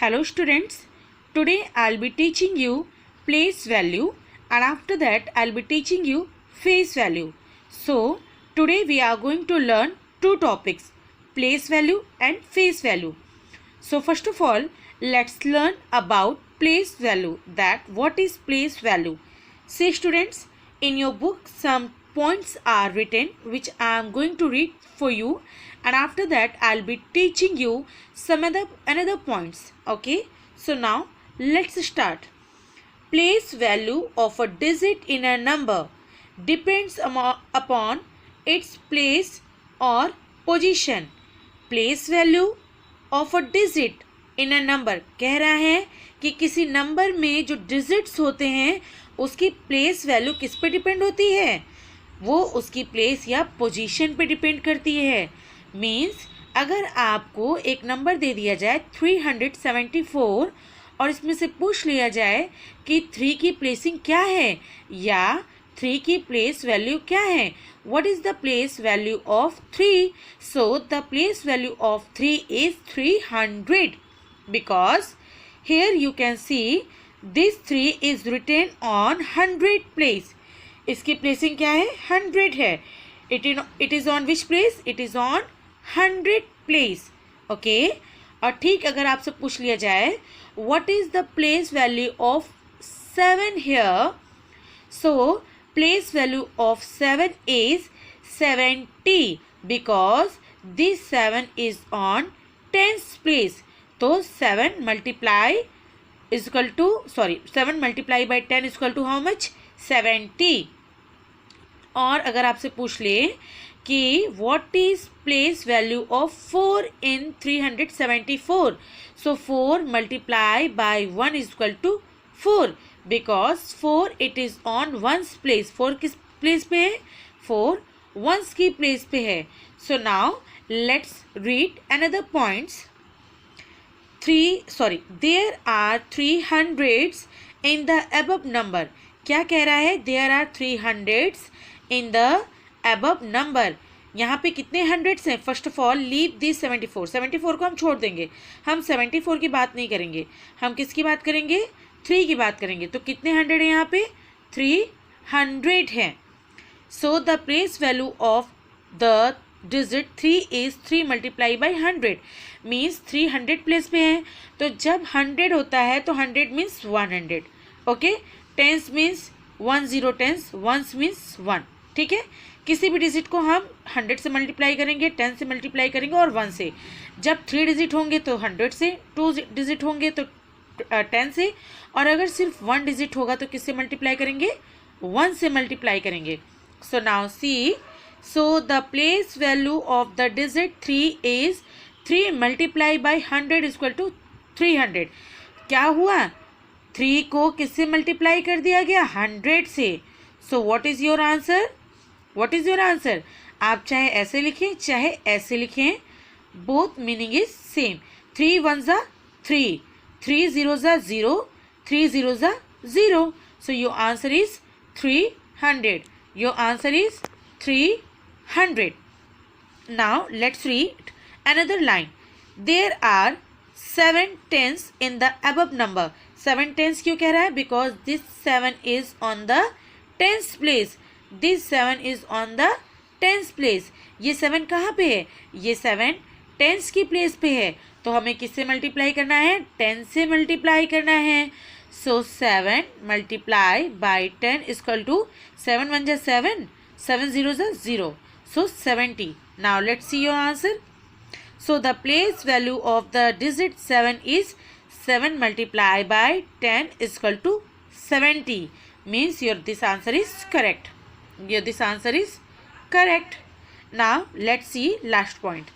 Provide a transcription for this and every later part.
Hello students, today I'll be teaching you place value and after that I'll be teaching you face value. So today we are going to learn two topics, place value and face value. So first of all, let's learn about place value, that what is place value. See students, in your book some points are written which I am going to read for you, and after that I'll be teaching you some another points. Okay, so now let's start. Place value of a digit in a number depends upon its place or position. Place value of a digit in a number कह रहा है कि किसी number में जो digits होते हैं उसकी प्लेस वैल्यू किस पे डिपेंड होती है, वो उसकी प्लेस या पोजीशन पे डिपेंड करती है. मीन्स अगर आपको एक नंबर दे दिया जाए 374 और इसमें से पूछ लिया जाए कि 3 की प्लेसिंग क्या है या 3 की प्लेस वैल्यू क्या है, what is the place value of 3? So the place value of 3 is 300 because here you can see this 3 is written on 100 place. इसकी प्लेसिंग क्या है, 100 है. It is on which place? It is on 100 place. Okay. और ठीक अगर आपसे पूछ लिया जाए what is the place value of 7 here? So place value of 7 is 70 because this 7 is on 10th place. तो 7 multiply by 10 is equal to how much? 70. और अगर आपसे पूछ ले कि what is place value of 4 in 374? So 4 multiply by 1 is equal to 4 because 4 it is on 1's place. 4 किस place पे है? 4 1's की प्लेस पे है. So now let's read another points. There are 300s in the above number. क्या कह रहा है? There are 300s in the above number. यहाँ पे कितने हंड्रेड्स हैं? First of all leave this 74 को हम छोड़ देंगे, हम 74 की बात नहीं करेंगे, हम किसकी बात करेंगे? 3 की बात करेंगे. तो कितने हंड्रेड है यहाँ पे? 300 है. So the place value of the digit 3 is 3 multiply by 100 means 300 place पे है. तो जब 100 होता है तो 100 means 100. Okay, tens means 10 tens, ones means 1. ठीक है, किसी भी डिजिट को हम 100 से मल्टीप्लाई करेंगे, 10 से मल्टीप्लाई करेंगे और 1 से. जब 3 डिजिट होंगे तो 100 से, 2 डिजिट होंगे तो 10 से, और अगर सिर्फ 1 डिजिट होगा तो किससे मल्टीप्लाई करेंगे? 1 से मल्टीप्लाई करेंगे. So now see, so the place value of the digit 3 is 3 multiply by 100 is equal to 300. क्या हुआ? 3 को किससे मल्टीप्लाई कर दिया गया? 100 से. सो what is your answer? What is your answer? आप चाहे ऐसे लिखें चाहे ऐसे लिखें, बोथ मीनिंग इज सेम. 3 1 ज़ा 3, 3 0 ज़ा 0, 3 0 ज़ा 0. So your answer is 300. Your answer is 300. Now let's read another line. There are 7 tens in the above number. 7 tens क्यों कह रहा है? Because this 7 is on the 10th place. This 7 is on the 10th place. ये 7 कहाँ पे है? ये 7 10th की प्लेस पे है. तो हमें किससे मल्टीप्लाई करना है? 10 से मल्टीप्लाई करना है. So 7 multiply by 10 is equal to 7 1 जा 7, 7 0 जा 0. So 70. Now let's see your answer. So the place value of the digit 7 is 7 multiplied by 10 is equal to 70. Means this answer is correct. This answer is correct. Now let's see last point.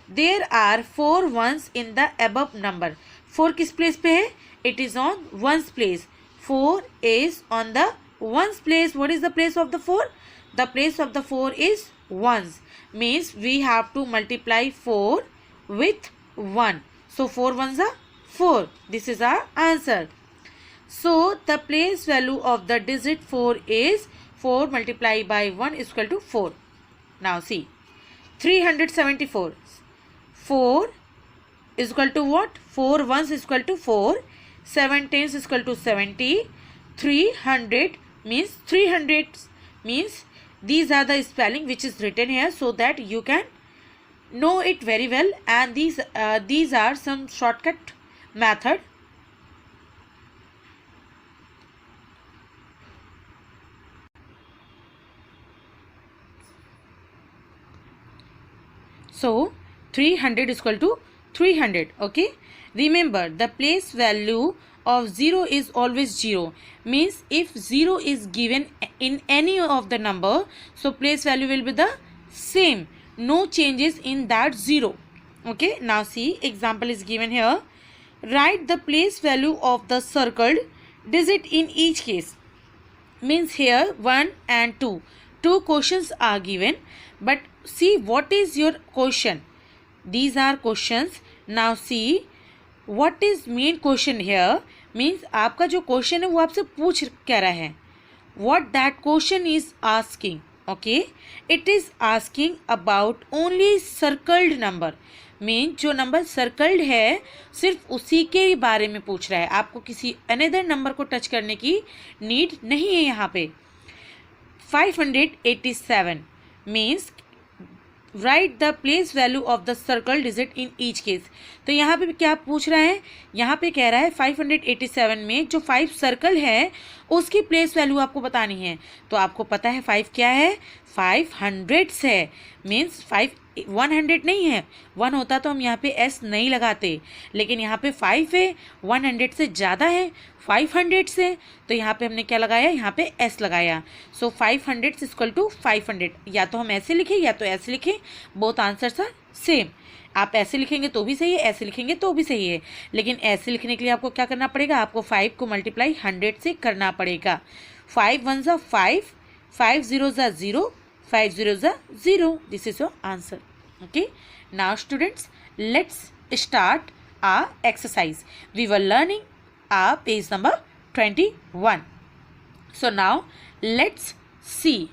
There are 4 ones in the above number. 4 किस place पे है? It is on 1's place. 4 is on the 1's place. What is the place of the 4? The place of the 4 is 1's. Means we have to multiply 4 with 1. So 4 1s are 4. This is our answer. So the place value of the digit 4 is 4 multiplied by 1 is equal to 4. Now see, 374. 4 is equal to what? 4 ones is equal to 4, 7 tens is equal to 70, 300 means 300 means these are the spelling which is written here so that you can know it very well, and these are some shortcut method. So 300 is equal to 300. Okay, remember the place value of 0 is always 0, means if 0 is given in any of the number, so place value will be the same, no changes in that 0. Okay, now see, example is given here. Write the place value of the circled digit in each case. Means here 1 and 2 questions are given, but see what is your question. These are questions. Now see what is main question here. Means आपका जो question है वो आपसे पूछ क्या रहा है, what that question is asking. Okay, it is asking about only circled number. Mean जो नंबर सर्कल्ड है सिर्फ उसी के बारे में पूछ रहा है, आपको किसी अनदर नंबर को टच करने की नीड नहीं है यहाँ पे. 587 means right the place value of the circle digit in each case. तो यहाँ पे क्या पूछ रहा है, यहाँ पे कह रहा है 587 में जो 5 सर्कल है उसकी प्लेस वैल्यू आपको बतानी है. तो आपको पता है 5 क्या है, 5 हंड्रेड्स है. मीन्स 5 100 नहीं है, 1 होता तो हम यहाँ पे s नहीं लगाते, लेकिन यहाँ पे 5 है, 100 से ज़्यादा है, 500 से, तो यहाँ पे हमने क्या लगाया, यहाँ पे s लगाया. सो 500 इक्वल टू 500. या तो हम ऐसे लिखें या तो ऐसे लिखें, बोथ आंसर्स आर सेम. आप ऐसे लिखेंगे तो भी सही है, ऐसे लिखेंगे तो भी सही है, लेकिन ऐसे लिखने के लिए आपको क्या करना पड़ेगा, आपको 5 को मल्टीप्लाई 100 से करना पड़ेगा. 5 1 ज़ा 5, 5 0 ज़ा 0, 5 0 ज़ा 0. This is your answer. Okay. Now students, let's start our exercise. We were learning our page number 21. So now let's see.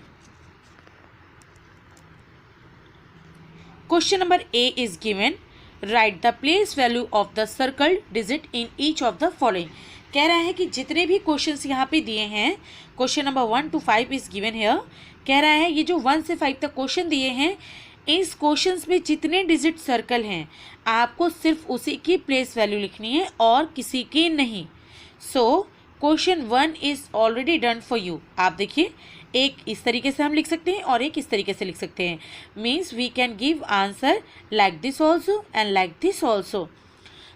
Question number A is given. Write the place value of the circled digit in each of the following. कह रहा है कि जितने भी questions यहाँ पे दिए हैं, question number 1 to 5 is given here. कह रहा है ये जो 1 से 5 तक क्वेश्चन दिए हैं, इस क्वेश्चंस में जितने डिजिट सर्कल हैं आपको सिर्फ उसी की प्लेस वैल्यू लिखनी है और किसी की नहीं. So question 1 is already done for you. आप देखिए, एक इस तरीके से हम लिख सकते हैं और एक इस तरीके से लिख सकते हैं. Means we can give answer like this also and like this also.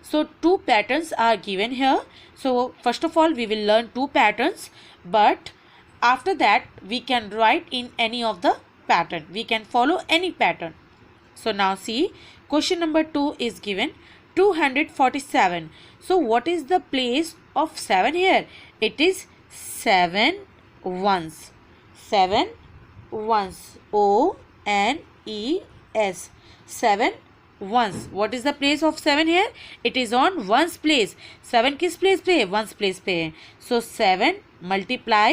So 2 patterns are given here. So first of all we will learn 2 patterns, but after that we can write in any of the pattern. We can follow any pattern. So now see, question number 2 is given 247. So what is the place of 7 here? It is 7 ones. 7 ones. O-N-E-S. 7 ones. What is the place of 7 here? It is on ones place. 7 किस place पे है, ones place पे है. So 7 multiply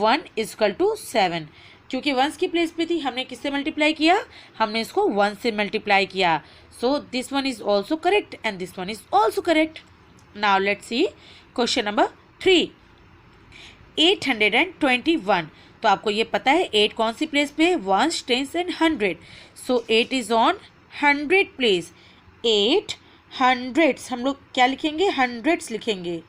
1 is equal to 7. क्योंकि ones की place पे थी, हमने किससे मल्टीप्लाई किया, हमने इसको 1 से मल्टीप्लाई किया. So this one is also correct and this one is also correct. Now let's see question number 3. 821. तो आपको ये पता है 8 कौन सी प्लेस पे है, ones, tens and 100. So 8 is on 100 place. 8 hundreds, हम लोग क्या लिखेंगे, हंड्रेड्स लिखेंगे.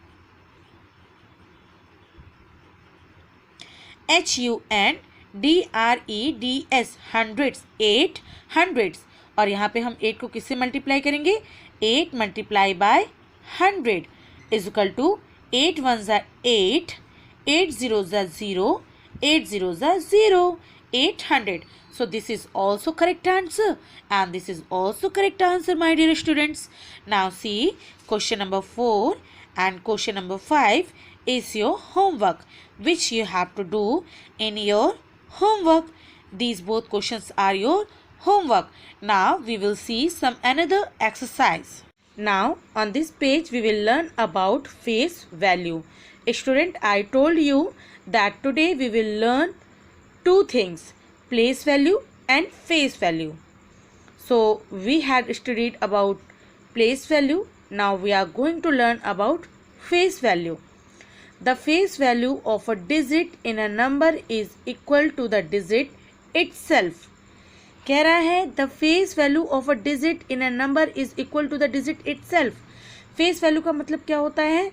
HUNDREDS hundreds, 8 hundreds. और यहाँ पे हम 8 को किससे मल्टीप्लाई करेंगे, 8 multiply by 100 is equal to 8 1 ज़ा 8, 8 0 ज़ा 0, 8 0 ज़ा 0, 800. So this is also correct answer and this is also correct answer, my dear students. Now see question number 4 and question number 5 is your homework which you have to do in your homework. These both questions are your homework. Now we will see some another exercise. Now on this page we will learn about face value. Student, I told you that today we will learn 2 things, place value and face value. So we had studied about place value. Now we are going to learn about face value. The face value of a digit in a number is equal to the digit itself. कह रहा है the face value of a digit in a number is equal to the digit itself. face value का मतलब क्या होता है?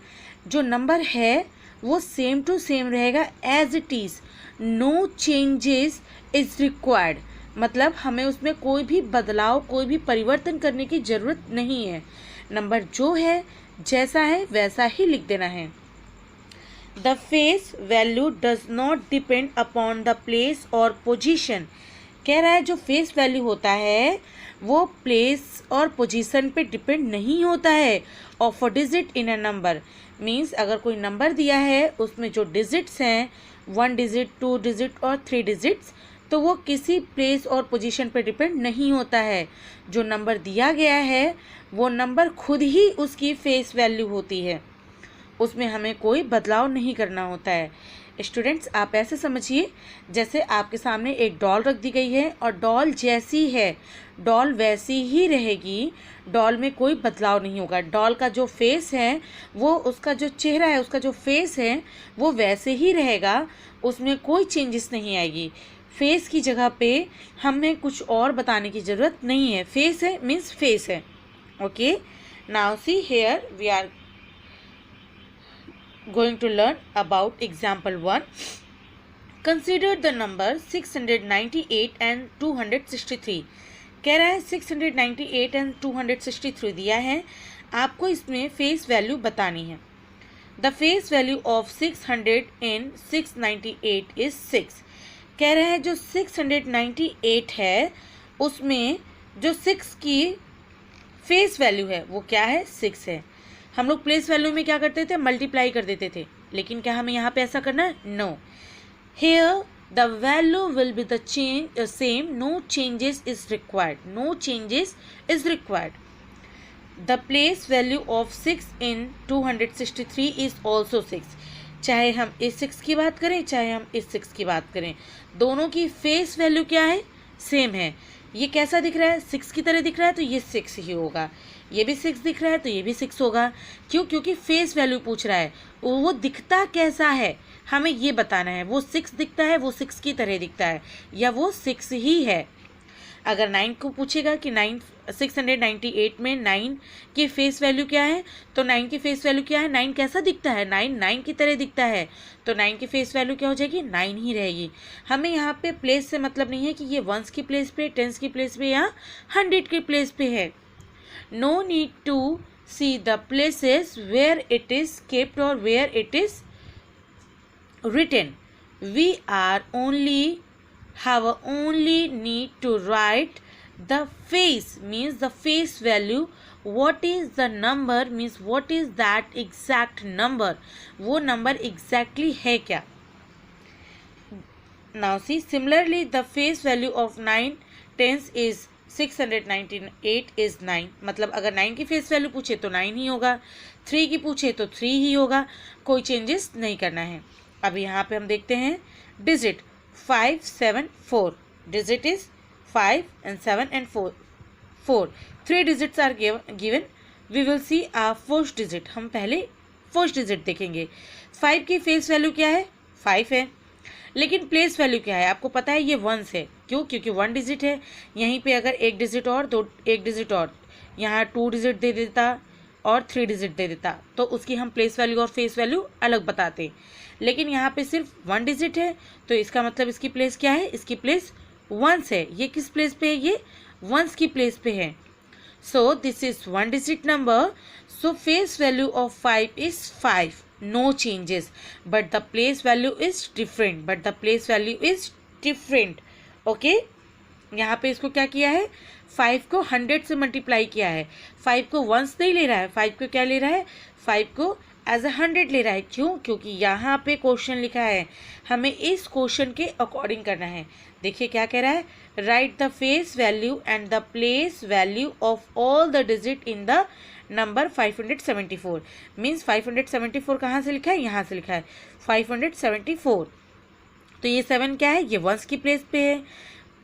जो number है वो सेम टू सेम रहेगा as it is. No changes is required. मतलब हमें उसमें कोई भी बदलाव, कोई भी परिवर्तन करने की ज़रूरत नहीं है. नंबर जो है जैसा है वैसा ही लिख देना है. The face value does not depend upon the place और पोजीशन. कह रहा है जो फेस वैल्यू होता है वो प्लेस और पोजीशन पे डिपेंड नहीं होता है. Of a digit in a number means अगर कोई नंबर दिया है उसमें जो डिजिट्स हैं 1 डिजिट, 2 डिजिट और 3 डिजिट्स, तो वो किसी प्लेस और पोजीशन पर डिपेंड नहीं होता है. जो नंबर दिया गया है वो नंबर खुद ही उसकी फेस वैल्यू होती है, उसमें हमें कोई बदलाव नहीं करना होता है. स्टूडेंट्स आप ऐसे समझिए जैसे आपके सामने एक डॉल रख दी गई है और डॉल जैसी है डॉल वैसी ही रहेगी. डॉल में कोई बदलाव नहीं होगा. डॉल का जो फेस है वो, उसका जो चेहरा है, उसका जो फेस है वो वैसे ही रहेगा, उसमें कोई चेंजेस नहीं आएगी. फेस की जगह पे हमें कुछ और बताने की ज़रूरत नहीं है. फेस है मीन्स फेस है. Okay, now see here we are going to learn about example 1. Consider the number 698 and 263. कह रहा है 698 and 263 दिया है, आपको इसमें फेस वैल्यू बतानी है. The face value of 600 in 698 is 6. कह रहा है जो 698 है उसमें जो 6 की फेस वैल्यू है वो क्या है? 6 है. हम लोग प्लेस वैल्यू में क्या करते थे? मल्टीप्लाई कर देते थे. लेकिन क्या हमें यहाँ पे ऐसा करना है? No. Here the value will be the same. No changes is required. No changes is required. The place value of 6 in 263 is also 6. चाहे हम इस 6 की बात करें चाहे हम इस 6 की बात करें, दोनों की फेस वैल्यू क्या है? सेम है. ये कैसा दिख रहा है? 6 की तरह दिख रहा है तो ये 6 ही होगा. ये भी 6 दिख रहा है तो ये भी 6 होगा. क्यों? क्योंकि फेस वैल्यू पूछ रहा है. वो दिखता कैसा है हमें ये बताना है. वो 6 दिखता है, वो 6 की तरह दिखता है, या वो 6 ही है. अगर 9 को पूछेगा कि 698 में 9 की फेस वैल्यू क्या है, तो 9 की फेस वैल्यू क्या है? 9 कैसा दिखता है? 9 की तरह दिखता है, तो 9 की फेस वैल्यू क्या हो जाएगी? 9 ही रहेगी. हमें यहाँ पे प्लेस से मतलब नहीं है कि ये 1s की प्लेस पे, 10s की प्लेस पे या 100 की प्लेस पे है. No need to see the places where it is kept or where it is written. We are only need to write the face means the face value. What is the number means what is that exact number. वो number exactly है क्या? Now see similarly the face value of 9 tens is 698 is 9. मतलब अगर 9 की face value पूछे तो 9 ही होगा, 3 की पूछे तो 3 ही होगा. कोई चेंजेस नहीं करना है. अब यहाँ पे हम देखते हैं digit 5 7 4. Digit is 5 and 7 and 4. 3 digits are given. We will see a first digit. हम पहले फर्स्ट डिजिट देखेंगे. 5 की फेस वैल्यू क्या है? 5 है. लेकिन प्लेस वैल्यू क्या है? आपको पता है ये 1s है. क्यों? क्योंकि 1 डिजिट है. यहीं पे अगर एक डिजिट और एक डिजिट और यहाँ 2 डिजिट दे देता और 3 डिजिट दे देता तो उसकी हम प्लेस वैल्यू और फेस वैल्यू अलग बताते. लेकिन यहाँ पे सिर्फ 1 डिजिट है तो इसका मतलब इसकी प्लेस क्या है? इसकी प्लेस 1s है. ये किस प्लेस पे है? ये 1s की प्लेस पे है. So this is 1 digit number. So face value of 5 is 5. No changes, but the place value is different. Okay, यहाँ पे इसको क्या किया है? 5 को 100 से मल्टीप्लाई किया है. 5 को 1s नहीं ले रहा है, 5 को क्या ले रहा है? 5 को एज 100 ले रहा है. क्यों? क्योंकि यहाँ पे क्वेश्चन लिखा है, हमें इस क्वेश्चन के अकॉर्डिंग करना है. देखिए क्या कह रहा है? Right the face value and the place value of all the digit in the number 574. Means 574 कहाँ से लिखा है? यहाँ से लिखा है 574. तो ये 7 क्या है? ये 1s की प्लेस पे है.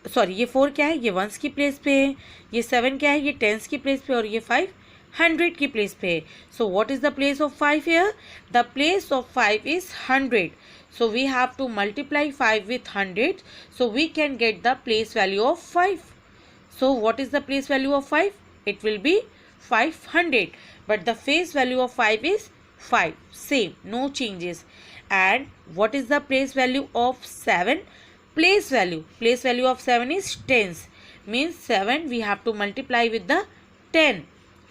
सॉरी, ये 4 क्या है? ये 1s की प्लेस पे है. ये 7 क्या है? ये 10s की प्लेस पे. और ये 5 100 की प्लेस पे है. So what is the place of 5 here? The place of 5 is 100. So we have to multiply 5 with 100. So we can get the place value of 5. So what is the place value of 5? It will be 500. But the face value of 5 is 5. Same, no changes. And what is the place value of 7? Place value of 7 is tens. Means 7 we have to multiply with the 10.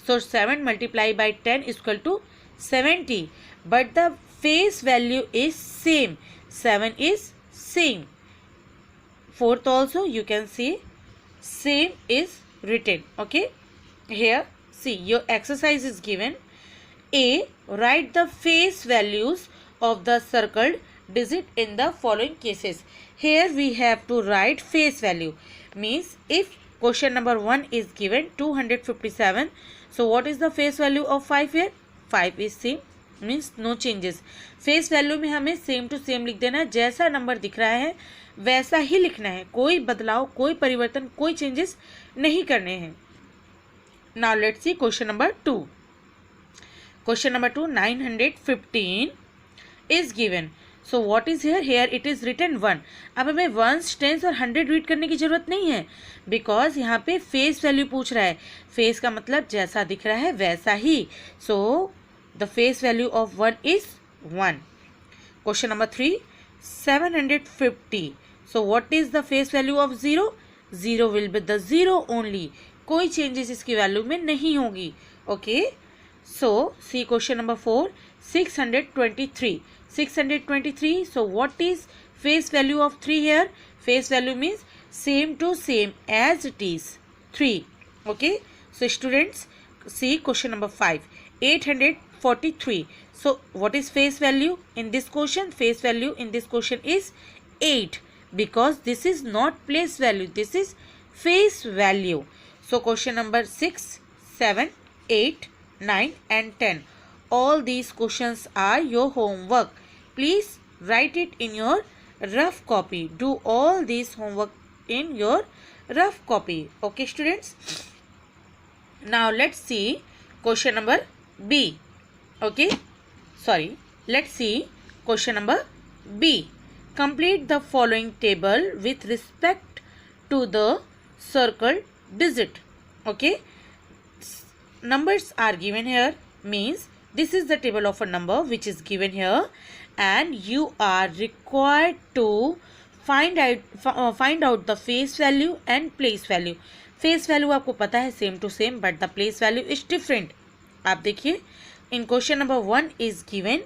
So 7 multiplied by 10 is equal to 70. But the face value is same. 7 is same. Fourth also you can see same is written. Okay. Here see your exercise is given. A. Write the face values of the circled digit in the following cases. Here we have to write face value. Means if question number 1 is given 257. So what is the face value of 5 here? 5 is same. Means no changes. Face value में हमें same to same लिख देना है. जैसा number दिख रहा है वैसा ही लिखना है. कोई बदलाव, कोई परिवर्तन, कोई चेंजेस नहीं करने हैं. Now let's see question number 2. Question number 2 915 is given. So what is here? Here it is written 1. अब हमें ones, tens और 100 रीड करने की जरूरत नहीं है बिकॉज यहाँ पे फेस वैल्यू पूछ रहा है. फेस का मतलब जैसा दिख रहा है वैसा ही. So the face value of 1 is 1. Question number 3 750. So what is the face value of 0? 0 will be the 0 only. कोई चेंजेस इसकी वैल्यू में नहीं होगी. Okay. So see question number 4 623. 623. So what is face value of 3 here? Face value means same to same as it is 3. Okay. So students see question number 5 843. So what is face value in this question? Face value in this question is 8 because this is not place value. This is face value. So question number 6, 7, 8, 9 and 10. All these questions are your homework. Please write it in your rough copy. Do all these homework in your rough copy. Okay students. Now let's see question number B. Okay. Sorry. Let's see question number B. Complete the following table with respect to the circled digit. Okay. Numbers are given here. Means this is the table of a number which is given here and you are required to find out the face value and place value. face value आपको पता है same to same but the place value is different. आप देखिए in question number 1 is given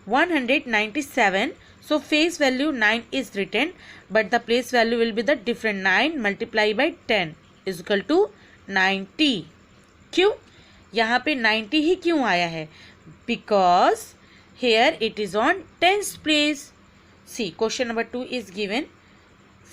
197. So face value 9 is written but the place value will be the different. 9 multiplied by 10 is equal to 90. क्यों यहाँ पे 90 ही क्यों आया है? Because here it is on tens place. See question number 2 is given.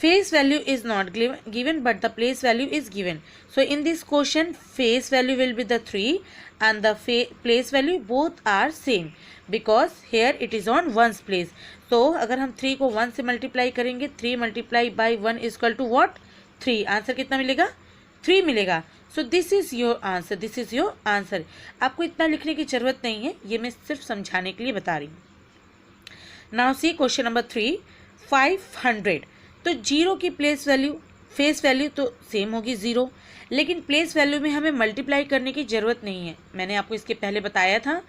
Face value is not given but the place value is given. So in this question face value will be the 3 and the place value both are same because here it is on ones place. तो अगर हम 3 को 1 से multiply करेंगे 3 multiply by 1 is equal to what? 3. Answer कितना मिलेगा? 3 मिलेगा. So this is your answer. This is your answer. आपको इतना लिखने की ज़रूरत नहीं है, ये मैं सिर्फ समझाने के लिए बता रही हूँ. Now see question number 3 500. तो 0 की प्लेस वैल्यू फेस वैल्यू तो सेम होगी 0 लेकिन प्लेस वैल्यू में हमें मल्टीप्लाई करने की ज़रूरत नहीं है. मैंने आपको इसके पहले बताया था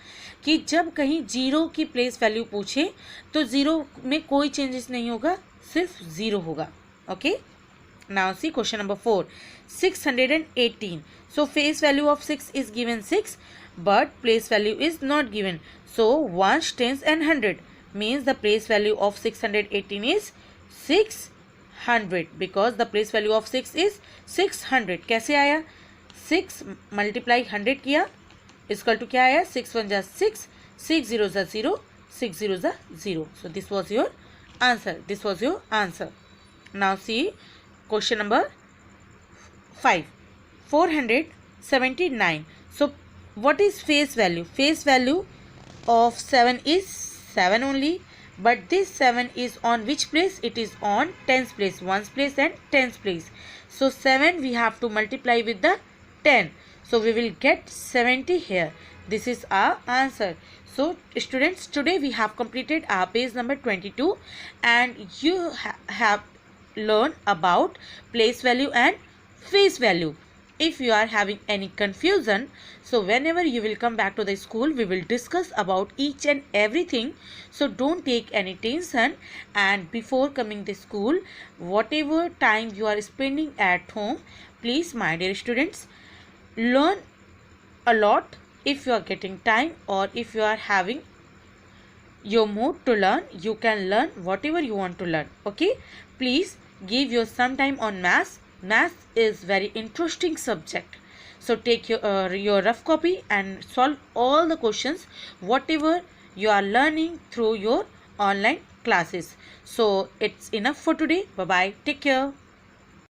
कि जब कहीं 0 की प्लेस वैल्यू पूछे तो 0 में कोई चेंजेस नहीं होगा, सिर्फ 0 होगा. Okay. Now see question number 4 618. So face value of 6 is given 6 but place value is not given. So ones, tens and 100 means the place value of 618 is 600 because the place value of 6 is 600. कैसे आया? 6 multiply 100 किया is equal to क्या आया? 6 1 जा 6, 6 0 जा 0, 6 0 जा 0. So this was your answer. This was your answer. Now see question number 5 479. So what is face value? Face value of 7 is 7 only but this 7 is on which place? It is on tens place, ones place and tens place. So 7 we have to multiply with the 10. So we will get 70 here. This is our answer. So students, today we have completed our page number 22 and you have learned about place value and face value. If you are having any confusion, so whenever you will come back to the school, we will discuss about each and everything. So don't take any tension, and before coming to school, whatever time you are spending at home, please my dear students, learn a lot. If you are getting time or if you are having your mood to learn, you can learn whatever you want to learn. Okay, please give your some time on maths. Maths is very interesting subject. So take your rough copy and solve all the questions whatever you are learning through your online classes. So it's enough for today. Bye bye, take care.